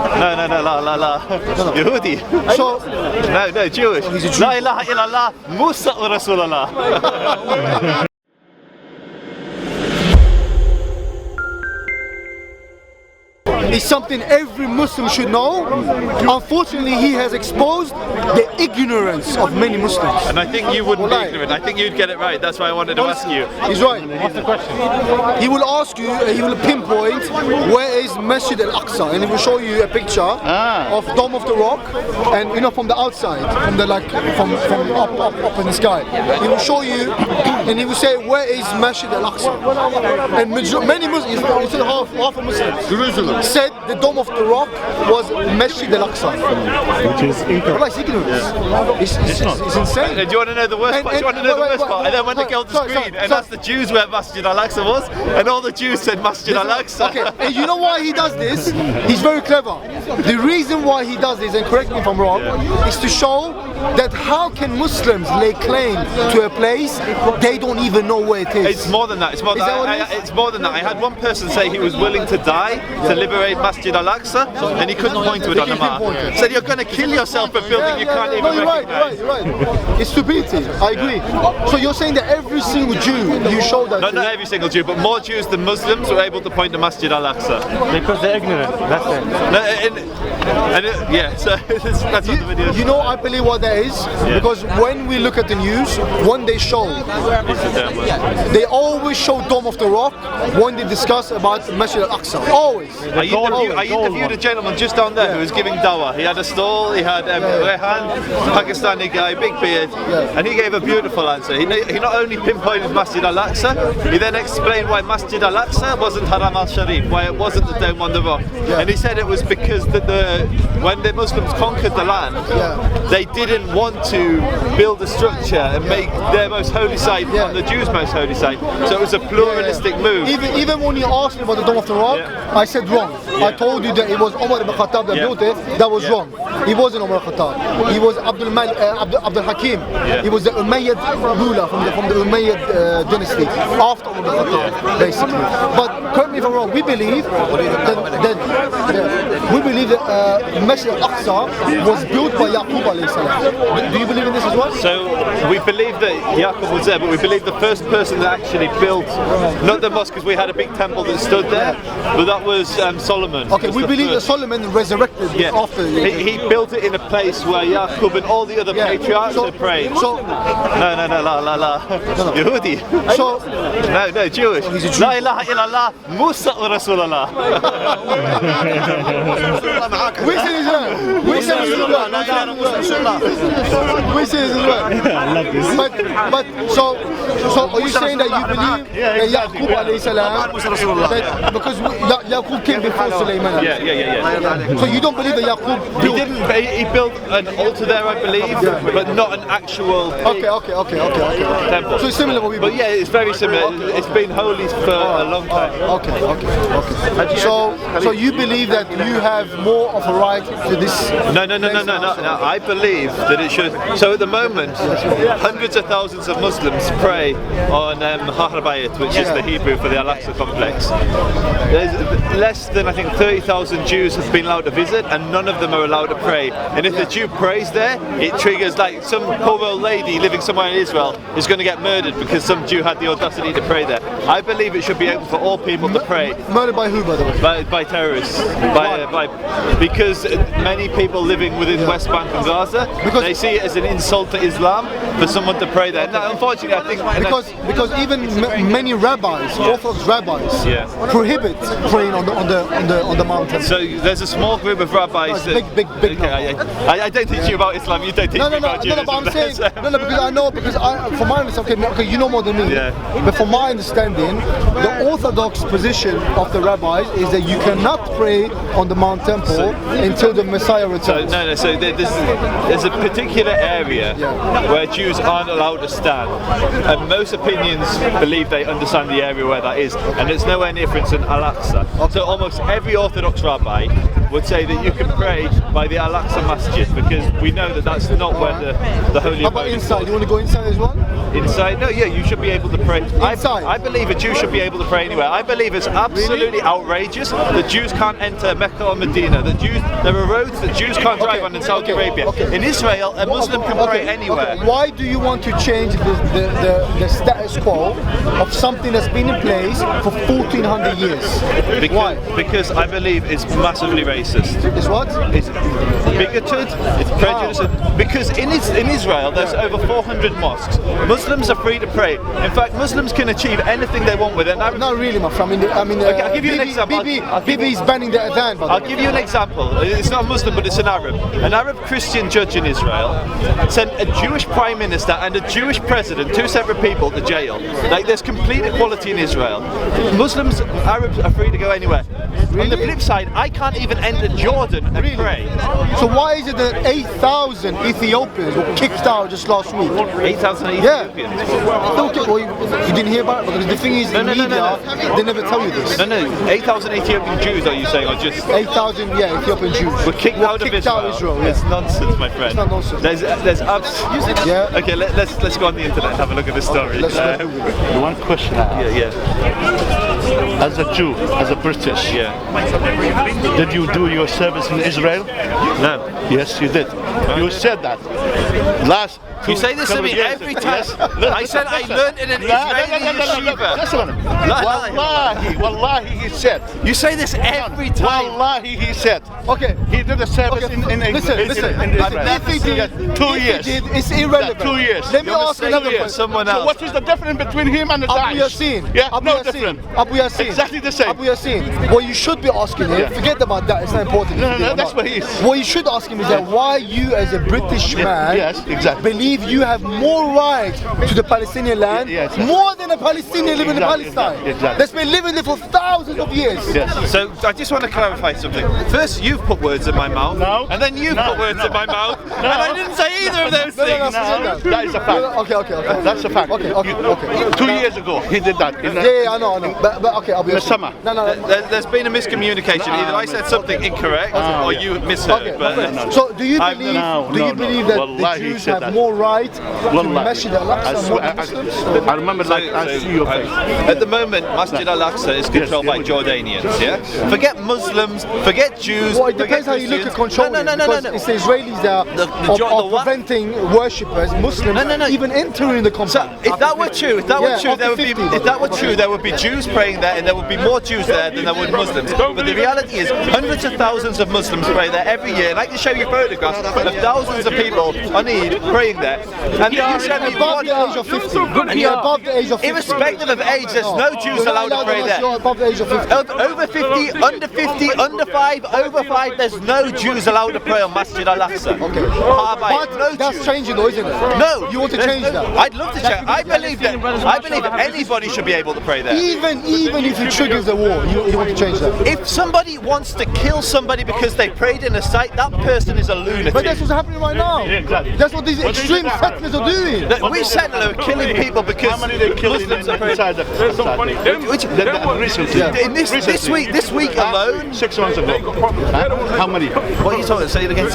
No, la. Yehudi. So No, Jewish. He's a Jew. La ilaha illallah, Musa Rasulullah. it's something every Muslim should know. Unfortunately, he has exposed the ignorance of many Muslims. And I think you wouldn't be ignorant. I think you'd get it right. That's why I wanted to ask you. He's right. What's the question? He will ask you, he will pinpoint where is Masjid Aqsa, and he will show you a picture of Dome of the Rock, and from the outside, from the from up in the sky. He will show you, and he will say, where is Masjid Aqsa? And many Muslims, half of Muslims, Jerusalem, said the Dome of the Rock was Masjid Aqsa, which is incorrect. It's ignorance. It's insane. Do you want to know the worst part? Do you want to know the worst part? And then when they go on the screen and ask the Jews where Masjid Al-Aqsa was, and all the Jews said Masjid Al-Aqsa. Okay, and you know why he does this? He's very clever. The reason why he does this, and correct me if I'm wrong, is to show that how can Muslims lay claim to a place they don't even know where it is. It's more than that. It's more than that. It's more than that. I had one person say he was willing to die to liberate Masjid Al-Aqsa, and he couldn't point to it on the map. Said you're going to kill yourself for building you can't even recognize. You're right. It's stupidity. I agree. So you're saying that every single Jew you show that? Not every single Jew, but more Jews than Muslims were able to point to Masjid Al-Aqsa. Because they're ignorant. That's it. So that's what the video is. You know, I believe what that is, because when we look at the news, when they show, they always show Dome of the Rock when they discuss about Masjid Al-Aqsa. Always. I interviewed a gentleman just down there who was giving dawah. He had a stall, he had Rehan, Pakistani guy, big beard, and he gave a beautiful answer. He not only pinpointed Masjid Al-Aqsa, he then explained why Masjid Al-Aqsa wasn't Haram al-Sharif, why it wasn't the Dome on the Rock. And he said it was because when the Muslims conquered the land, they didn't want to build a structure and make their most holy site on the Jews' most holy site. So it was a pluralistic move. Even when you asked me about the Dome of the Rock, I said wrong. I told you that it was Umar ibn Khattab that built it. That was wrong. He wasn't Umar Khattab. He was Abdul Hakim. He was the Umayyad ruler from the Umayyad dynasty after Umar Khattab, basically. But correct me if I'm wrong. We believe that Masjid Al-Aqsa was built by Yaqub alayhi salam. Do you believe in this as well? So we believe that Yaqub was there, but we believe the first person that actually built, not the mosque, because we had a big temple that stood there, but that was Solomon. Okay, we believe that Solomon resurrected after. He built it in a place where Yaqub and all the other patriarchs had prayed. So la. Yehudi. So no, Jewish. La ilaha illallah, Musa Rasulullah. We say this well. We say this well. I love this. But so are you saying that you believe that Yaqub alayhi salam, because Yaqub came before Sulaiman? Yeah. So you don't believe that Yaqub built? He built an altar there, I believe, but not an actual temple. So it's similar what we believe. But yeah, it's very similar. It's been holy for a long time. Okay. So you believe that you have more of a right to this? No. I believe that it should. So at the moment, hundreds of thousands of Muslims pray on Har Bayt, which is the Hebrew for the Al-Aqsa complex. There's less than, I think, 30,000 Jews have been allowed to visit, and none of them are allowed to pray. And if the Jew prays there, it triggers, like, some poor old lady living somewhere in Israel is going to get murdered because some Jew had the audacity to pray there. I believe it should be open for all people to pray. Murdered by who, by the way? By terrorists. Because many people living within West Bank and Gaza, they see it as an insult to Islam for someone to pray there. Now, unfortunately, I think because even many rabbis, Orthodox rabbis, prohibit praying on the mountain. So there's a small group of rabbis. Big. I don't teach you about Islam. You don't teach me about Judaism. No, but I'm saying from my understanding, okay, you know more than me. But from my understanding, the Orthodox position of the rabbis is that you cannot pray on the Mount Temple until the Messiah returns. So there's a particular area where Jews aren't allowed to stand, and most opinions believe they understand the area where that is, and it's nowhere near, for instance, Al-Aqsa. So almost every Orthodox rabbi would say that you can pray by the Al-Aqsa Masjid, because we know that that's not where the Holy How about inside? You want to go inside as well? Inside? No, yeah, you should be able to pray. Inside? I believe a Jew should be able to pray anywhere. I believe it's absolutely outrageous that Jews can't enter Mecca or Medina. There are roads that Jews can't drive on in Saudi Arabia. In Israel, a Muslim can pray anywhere. Why do you want to change the status quo of something that's been in place for 1400 years? Why? Because I believe it's massively racist. It's what? It's bigoted, it's prejudiced. Because in Israel, there's over 400 mosques. Muslims are free to pray. In fact, Muslims can achieve anything they want with it. Not really, my friend. Okay, I'll give you an example. Bibi is banning the adhan. I'll give you an example. It's not a Muslim, but it's an Arab. An Arab Christian judge in Israel sent a Jewish prime minister and a Jewish president, two separate people, to jail. Like, there's complete equality in Israel. Muslims, Arabs are free to go anywhere. Really? On the flip side, I can't even enter Jordan and pray. So why is it that 8,000 Ethiopians were kicked out just last week? 8,000 Ethiopians? Okay, well, you didn't hear about it? Because the thing is, in media, they never tell you this. No, 8,000 Ethiopian Jews, are you saying, or just... 8,000, yeah, Ethiopian Jews. Were kicked out of Israel. Yeah. It's nonsense, my friend. It's not nonsense. There's yeah. Okay, let's go on the internet and have a look at this story. One question. As a Jew, as a British, did you do your service in Israel? No. Yes, you did. You said that. You say this to me every time. I said I learned in an Israeli yeshiva. Wallahi, he said. You say this every time. Wallahi, he said. Okay. He did a service in Listen. If he did, 2 years. It's irrelevant. 2 years. Let me ask another question. Someone else. So what is the difference between him and the Abu Daesh? Yassin. Yeah, Abu no Yassin. different. Abu Yassin. Exactly the same. Abu Yassin. What you should be asking him, forget about that, it's not important. No, that's what he is. What you should ask him is that why you as a British man believe you have more right to the Palestinian land more than a Palestinian living in Palestine. That's been living there for thousands of years. So I just want to clarify something. First, you've put words in my mouth, and then you've put words in my mouth, and I didn't say either of those things. That is a fact. Okay. That's a fact. Okay. 2 years ago, he did that. Yeah, I know. But okay, I'll be in the summer. No. There's been a miscommunication. Either I said something incorrect, or you misheard. So do you believe that the Jews have more right to Masjid al-Aqsa more than Muslims? I remember I see your face. At the moment, Masjid al-Aqsa is controlled by Jordanians. Forget Muslims, forget Jews. Well, it depends how you look at control. No. It's the Israelis that are preventing worshippers, Muslims, even entering the compound. So if that were true, there would be Jews praying there, and there would be more Jews there than there would Muslims. But the reality is, hundreds of thousands of Muslims pray there every year, and I can show you photographs of thousands of people on Eid praying there. And you said me above the age of 50. And you're above the age of 50. Irrespective of age, there's no Jews allowed to pray there. You're above the age of 50. Over 50, under 50, under 5, over 5, there's no Jews allowed to pray on Masjid al-Aqsa. But that's changing though, isn't it? No. You want to change that? I'd love to change. I believe anybody should be able to pray there. Even if it triggers a war, you want to change that? If somebody wants to kill somebody because they prayed in a site, that person is a lunatic. But that's what's happening right now. That's what these extreme settlers are doing. We settlers are killing people because Muslims are praying. Recently. This week alone? 6 months ago. How many? What are you talking? Say it again.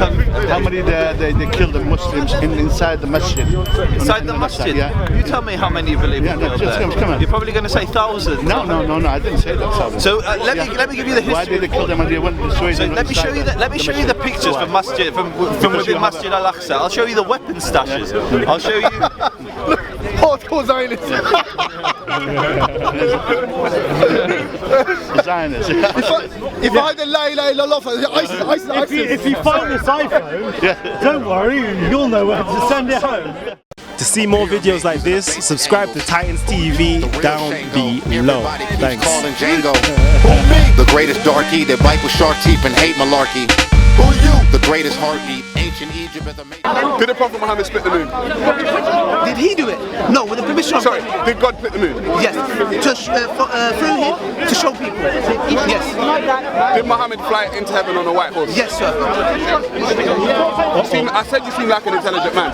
How many they killed the Muslims inside the Masjid? Inside the Masjid? You tell me how many you believe in killed there. You're probably going to say thousands. No, I didn't say that. So let me give you the history. Why did they kill them? So let me show you the pictures from Masjid from within Masjid al-Aqsa. I'll show you the weapon stashes. I'll show you. Hardcore Zionists. Zionists. If I had the La ilaha illallah, ISIS. If you find this iPhone, don't worry, you'll know where to send it home. To see more videos like this, subscribe to Titans TV down below. Thanks. The greatest darky that bite with shark teeth and hate malarkey. Who you? The greatest heartbeat. Ancient Egypt is amazing. Did the Prophet Muhammad split the moon? Did he do it? No, with the permission of Sorry, did God split the moon? Yes, through him to show people. Yes. Did Muhammad fly into heaven on a white horse? Yes, sir. I said you seem like an intelligent man.